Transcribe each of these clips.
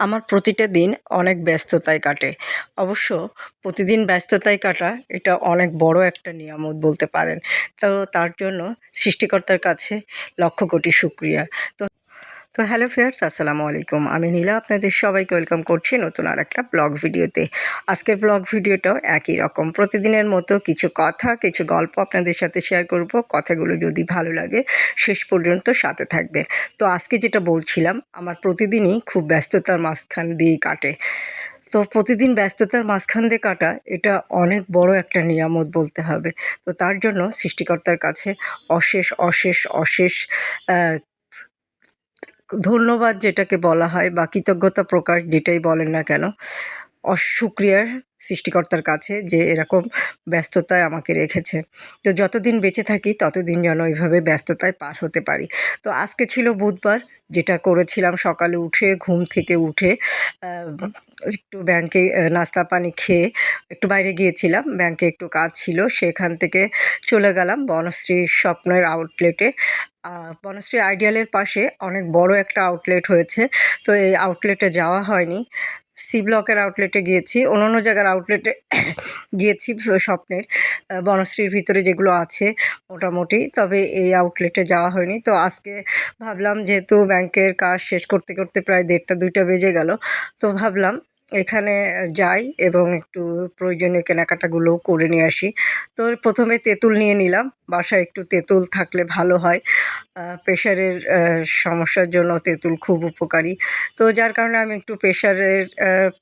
আমার প্রতিটা দিন অনেক ব্যস্ততায় কাটে। অবশ্য প্রতিদিন ব্যস্ততায় কাটা এটা অনেক বড় একটা নিয়ামত বলতে পারেন। তো তার জন্য সৃষ্টিকর্তার কাছে লক্ষ কোটি শুকরিয়া। তো তো হ্যালো ফ্রেন্ডস, আসসালামু আলাইকুম। আমি নীলা আপনাদের সবাইকে ওয়েলকাম করছি নতুন আরেকটা ব্লগ ভিডিওতে। আজকের ব্লগ ভিডিওটাও একই রকম। প্রতিদিনের মতো কিছু কথা, কিছু গল্প আপনাদের সাথে শেয়ার করব। কথাগুলো যদি ভালো লাগে শেষ পর্যন্ত সাথে থাকবেন। তো আজকে যেটা বলছিলাম, আমার প্রতিদিনই খুব ব্যস্ততার মাঝখান দিয়েই কাটে। তো প্রতিদিন ব্যস্ততার মাঝখান দিয়ে কাটা এটা অনেক বড় একটা নিয়ামত বলতে হবে। তো তার জন্য সৃষ্টিকর্তার কাছে অশেষ, অশেষ, অশেষ ধন্যবাদ যেটাকে বলা হয় বা কৃতজ্ঞতা প্রকাশ যেটাই বলেন না কেন, শুকরিয়া সৃষ্টিকর্তার কাছে যে এরকম ব্যস্ততায় আমাকে রেখেছে। তো যতদিন বেঁচে থাকি ততদিন যেন এইভাবে ব্যস্ততায় পার হতে পারি। তো আজকে ছিল বুধবার, যেটা করেছিলাম সকালে উঠে ঘুম থেকে উঠে একটু ব্যাংকে নাস্তা পানি খেয়ে একটু বাইরে গিয়েছিলাম। ব্যাংকে একটু কাজ ছিল, সেখান থেকে চলে গেলাম বনশ্রী স্বপ্নের আউটলেটে। বনশ্রী আইডিয়ালের পাশে অনেক বড় একটা আউটলেট হয়েছে। তো এই আউটলেটে যাওয়া হয়নি। সি ব্লকের আউটলেটে গিয়েছি, অন্য জায়গার আউটলেটে গিয়েছি স্বপ্নের। বনশ্রীর ভিতরে যেগুলো আছে মোটামুটি, তবে এই আউটলেটে যাওয়া হয়নি। তো আজকে ভাবলাম, যেহেতু ব্যাংকের কাজ শেষ করতে করতে প্রায় 1:30-2টা বেজে গেল, তো ভাবলাম এখানে যাই এবং একটু প্রয়োজনীয় কেনাকাটাগুলোও করে নিয়ে আসি। তো প্রথমে তেঁতুল নিয়ে নিলাম। বাসায় একটু তেঁতুল থাকলে ভালো হয়। প্রেশারের সমস্যার জন্য তেঁতুল খুব উপকারী। তো যার কারণে আমি একটু প্রেশারের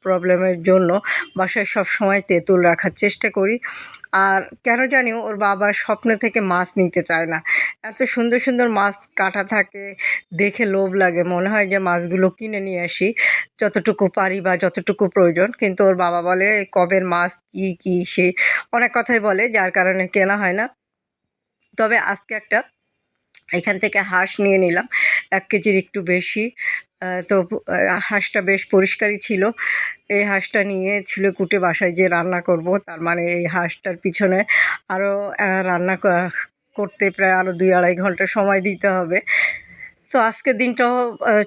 প্রবলেমের জন্য বাসায় সবসময় তেঁতুল রাখার চেষ্টা করি। আর কেন জানি ওর বাবা স্বপ্ন থেকে মাছ নিতে চায় না। এত সুন্দর সুন্দর মাছ কাটা থাকে, দেখে লোভ লাগে, মনে হয় যে মাছগুলো কিনে নিয়ে আসি যতটুকু পারি বা যতটুকু প্রয়োজন। কিন্তু ওর বাবা বলে কবের মাছ, কী সে অনেক কথাই বলে, যার কারণে কেনা হয় না। তবে আজকে একটা এখান থেকে হাঁস নিয়ে নিলাম, 1 কেজির একটু বেশি। তো হাঁসটা বেশ পরিষ্কারই ছিল। এই হাঁসটা নিয়ে ছিলে-কুটে বাসায় যেয়ে রান্না করব। তার মানে এই হাঁসটার পিছনে আরও রান্না করতে প্রায় আরও 2-2.5 ঘন্টা সময় দিতে হবে। তো আজকের দিনটাও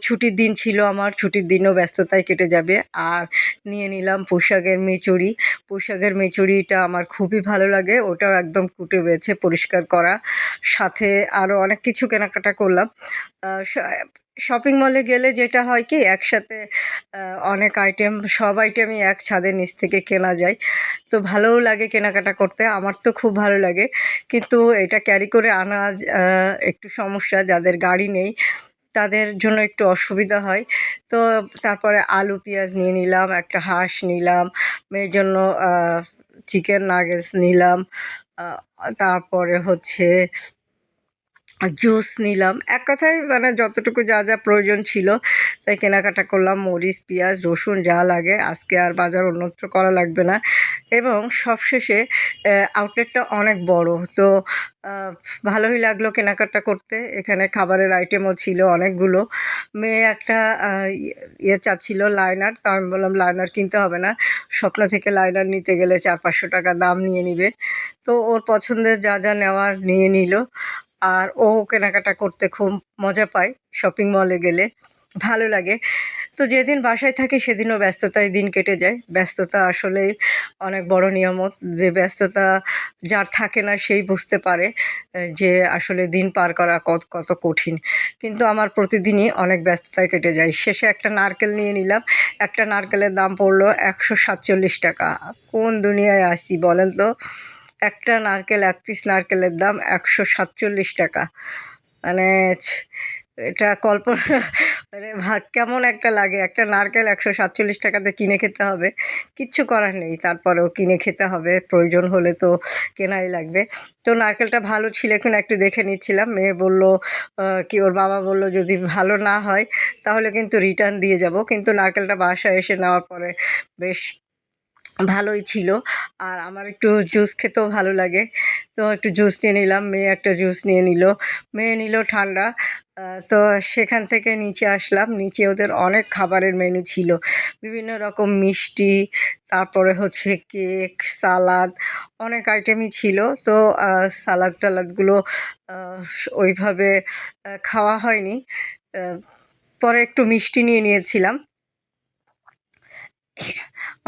ছুটির দিন ছিল আমার, ছুটির দিনও ব্যস্ততায় কেটে যাবে। আর নিয়ে নিলাম পুঁইশাকের মেচুরি। পুঁইশাকের মেচুরিটা আমার খুবই ভালো লাগে, ওটাও একদম কুটে বেছে পরিষ্কার করা। সাথে আরও অনেক কিছু কেনাকাটা করলাম। শপিং মলে গেলে যেটা হয় কি, একসাথে অনেক আইটেম, সব আইটেমই এক ছাদের নিচ থেকে কেনা যায়। তো ভালোও লাগে কেনাকাটা করতে, আমার তো খুব ভালো লাগে। কিন্তু এটা ক্যারি করে আনা একটু সমস্যা, যাদের গাড়ি নেই তাদের জন্য একটু অসুবিধা হয়। তো তারপরে আলু পেঁয়াজ নিয়ে নিলাম, একটা হাঁস নিলাম, মেয়ের জন্য চিকেন নাগেটস নিলাম, তারপরে হচ্ছে জুস নিলাম। এক কথায় মানে যতটুকু যা যা প্রয়োজন ছিল তাই কেনাকাটা করলাম। মরিচ, পেঁয়াজ, রসুন যা লাগে, আজকে আর বাজার অন্যত্র করা লাগবে না। এবং সবশেষে আউটলেটটা অনেক বড়, তো ভালোই লাগলো কেনাকাটা করতে। এখানে খাবারের আইটেমও ছিল অনেকগুলো। মেয়ে একটা চাচ্ছিল লাইনার, তো আমি বললাম লাইনার কিনতে হবে না, স্বপ্ন থেকে লাইনার নিতে গেলে 400-500 টাকা দাম নিয়ে নিবে। তো ওর পছন্দের যা যা নেওয়ার নিয়ে নিল। আর ও কেনাকাটা করতে খুব মজা পায় শপিং মলে গেলে, ভালো লাগে। তো যেদিন বাসায় থাকি সেদিনও ব্যস্ততায় দিন কেটে যায়। ব্যস্ততা আসলেই অনেক বড় নিয়ামত। যে ব্যস্ততা যার থাকে না সেই বুঝতে পারে যে আসলে দিন পার করা কত কঠিন। কিন্তু আমার প্রতিদিনই অনেক ব্যস্ততায় কেটে যায়। শেষে একটা নারকেল নিয়ে নিলাম। একটা নারকেলের দাম পড়লো 147 টাকা। কোন দুনিয়ায় আছি বলেন তো? একটা নারকেল, 1 পিস নারকেলের দাম 147 টাকা। মানে এটা কল্পনা মানে কেমন একটা লাগে, একটা নারকেল 147 টাকাতে কিনে খেতে হবে। কিচ্ছু করার নেই, তারপরেও কিনে খেতে হবে, প্রয়োজন হলে তো কেনাই লাগবে। তো নারকেলটা ভালো ছিল কিনা একটু দেখে নিচ্ছিলাম। মেয়ে বলল, কি ওর বাবা বলল যদি ভালো না হয় তাহলে কিন্তু রিটার্ন দিয়ে যাব। কিন্তু নারকেলটা বাসায় এসে নেওয়ার পরে বেশ ভালোই ছিল। আর আমার একটু জুস খেতেও ভালো লাগে, তো একটু জুস নিয়ে নিলাম। মেয়ে একটা জুস নিয়ে নিল, মেয়ে নিল ঠান্ডা। তো সেখান থেকে নিচে আসলাম। নিচে ওদের অনেক খাবারের মেনু ছিল, বিভিন্ন রকম মিষ্টি, তারপরে হচ্ছে কেক, সালাদ, অনেক আইটেমই ছিল। তো সালাদ টালাদগুলো ওইভাবে খাওয়া হয়নি। পরে একটু মিষ্টি নিয়ে নিয়েছিলাম।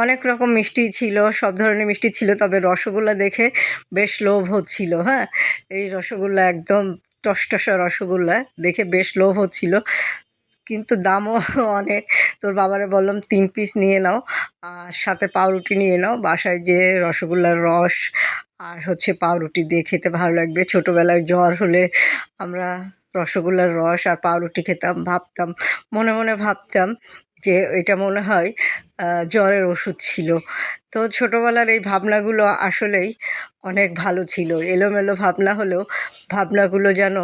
অনেক রকম মিষ্টি ছিল, সব ধরনের মিষ্টি ছিল, তবে রসগোল্লা দেখে বেশ লোভ হচ্ছিল। হ্যাঁ, এই রসগোল্লা একদম টসটসা রসগোল্লা দেখে বেশ লোভ হচ্ছিল, কিন্তু দামও অনেক। তোর বাবারে বললাম 3 পিস নিয়ে নাও আর সাথে পাউরুটি নিয়ে নাও, বাসায় যেয়ে রসগোল্লার রস আর হচ্ছে পাউরুটি দিয়ে খেতে ভালো লাগবে। ছোটোবেলায় জ্বর হলে আমরা রসগোল্লার রস আর পাউরুটি খেতাম, ভাবতাম মনে মনে ভাবতাম যে এটা মনে হয় জ্বরের ওষুধ ছিল। তো ছোটোবেলার এই ভাবনাগুলো আসলেই অনেক ভালো ছিল, এলোমেলো ভাবনা হলেও ভাবনাগুলো যেন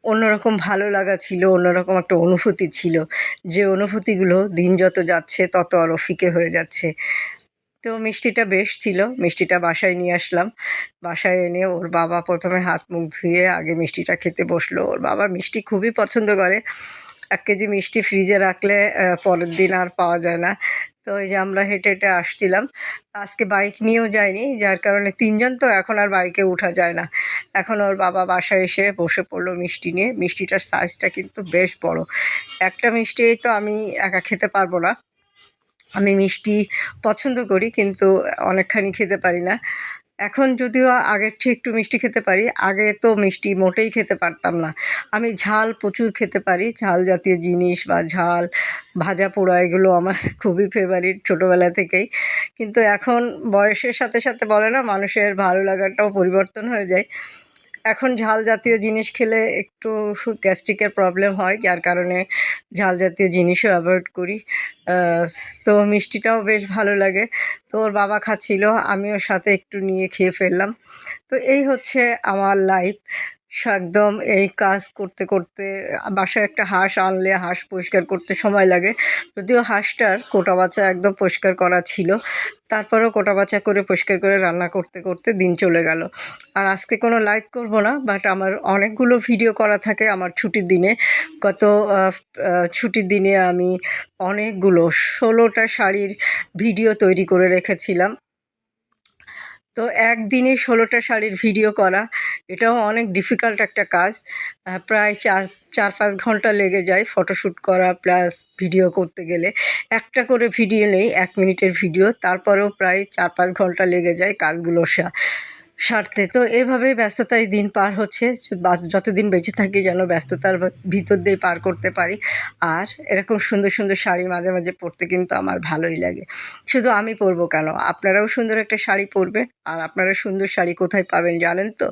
অন্যরকম ভালো লাগা ছিল, অন্যরকম একটা অনুভূতি ছিল, যে অনুভূতিগুলো দিন যত যাচ্ছে তত আরও ফিকে হয়ে যাচ্ছে। তো মিষ্টিটা বেশ ছিল, মিষ্টিটা বাসায় নিয়ে আসলাম। বাসায় এনে ওর বাবা প্রথমে হাত মুখ ধুয়ে আগে মিষ্টিটা খেতে বসলো। ওর বাবা মিষ্টি খুবই পছন্দ করে। 1 কেজি মিষ্টি ফ্রিজে রাখলে পরের দিন আর পাওয়া যায় না। তো এই যে আমরা হেঁটে হেঁটে আসছিলাম, আজকে বাইক নিয়েও যাইনি, যার কারণে 3 জন তো এখন আর বাইকে ওঠা যায় না। এখন ওর বাবা বাসায় এসে বসে পড়লো মিষ্টি নিয়ে। মিষ্টিটার সাইজটা কিন্তু বেশ বড়। একটা মিষ্টি তো আমি একা খেতে পারবো না। আমি মিষ্টি পছন্দ করি, কিন্তু অনেকখানি খেতে পারি না। এখন যদিও আগের চেয়ে একটু মিষ্টি খেতে পারি, আগে তো মিষ্টি মোটেই খেতে পারতাম না। আমি ঝাল প্রচুর খেতে পারি, ঝাল জাতীয় জিনিস বা ঝাল, ভাজা পোড়া এগুলো আমার খুবই ফেভারিট ছোটোবেলা থেকেই। কিন্তু এখন বয়সের সাথে সাথে বলে না, মানুষের ভালো লাগাটাও পরিবর্তন হয়ে যায়। এখন ঝাল জাতীয় জিনিস খেলে একটু গ্যাস্ট্রিকের প্রবলেম হয়, যার কারণে ঝাল জাতীয় জিনিসও অ্যাভয়েড করি। তো মিষ্টিটাও বেশ ভালো লাগে। তো ওর বাবা খাচ্ছিল, আমিও সাথে একটু নিয়ে খেয়ে ফেললাম। তো এই হচ্ছে আমার লাইফ। একদম এই কাজ করতে করতে বাসায় একটা হাঁস আনলে হাঁস পরিষ্কার করতে সময় লাগে, যদিও হাঁসটার কোটা বাছা একদম পরিষ্কার করা ছিল, তারপরেও কোটা বাছা করে পরিষ্কার করে রান্না করতে করতে দিন চলে গেল। আর আজকে কোনো লাইভ করব না, বাট আমার অনেকগুলো ভিডিও করা থাকে আমার ছুটির দিনে। গত ছুটির দিনে আমি অনেকগুলো 16টা শাড়ির ভিডিও তৈরি করে রেখেছিলাম। তো একদিনে 16টা শাড়ির ভিডিও করা, এটাও অনেক ডিফিকাল্ট একটা কাজ। প্রায় 4-5 ঘন্টা লেগে যায় ফটোশ্যুট করা প্লাস ভিডিও করতে গেলে। একটা করে ভিডিও নেই, 1 মিনিটের ভিডিও, তারপরেও প্রায় 4-5 ঘন্টা লেগে যায় কাজগুলো সারতে। তো এভাবেই ব্যস্ততায় দিন পার হচ্ছে। যতদিন বেঁচে থাকি যেন ব্যস্ততার ভিতর দিয়ে পার করতে পারি। আর এরকম সুন্দর সুন্দর শাড়ি মাঝে মাঝে পরতে কিন্তু আমার ভালোই লাগে। শুধু আমি পরবো কেন, আপনারাও সুন্দর একটা শাড়ি পরবেন। আর আপনারা সুন্দর শাড়ি কোথায় পাবেন জানেন তো?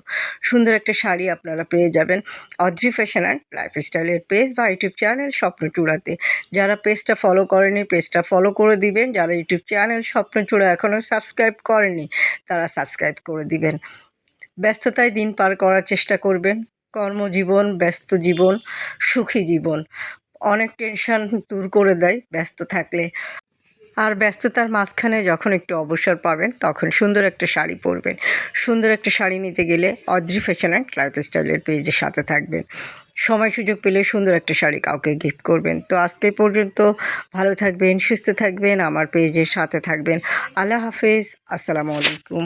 সুন্দর একটা শাড়ি আপনারা পেয়ে যাবেন অদ্রি ফ্যাশন অ্যান্ড লাইফস্টাইলের পেজ বা ইউটিউব চ্যানেল স্বপ্নচূড়াতে। যারা পেজটা ফলো করেনি পেজটা ফলো করে দিবেন, যারা ইউটিউব চ্যানেল স্বপ্নচূড়া এখনও সাবস্ক্রাইব করেনি তারা সাবস্ক্রাইব করে দিবেন। ব্যস্ততায় দিন পার করার চেষ্টা করবেন। কর্মজীবন, ব্যস্ত জীবন, সুখী জীবন অনেক টেনশন দূর করে দেয় ব্যস্ত থাকলে। আর ব্যস্ততার মাঝখানে যখন একটু অবসর পাবেন তখন সুন্দর একটা শাড়ি পরবেন। সুন্দর একটা শাড়ি নিতে গেলে অদ্রি ফ্যাশন অ্যান্ড লাইফস্টাইলের পেজের সাথে থাকবেন। সময় সুযোগ পেলে সুন্দর একটা শাড়ি কাউকে গিফট করবেন। তো আজকে পর্যন্ত ভালো থাকবেন, সুস্থ থাকবেন, আমার পেজের সাথে থাকবেন। আল্লাহ হাফেজ, আসসালামু আলাইকুম।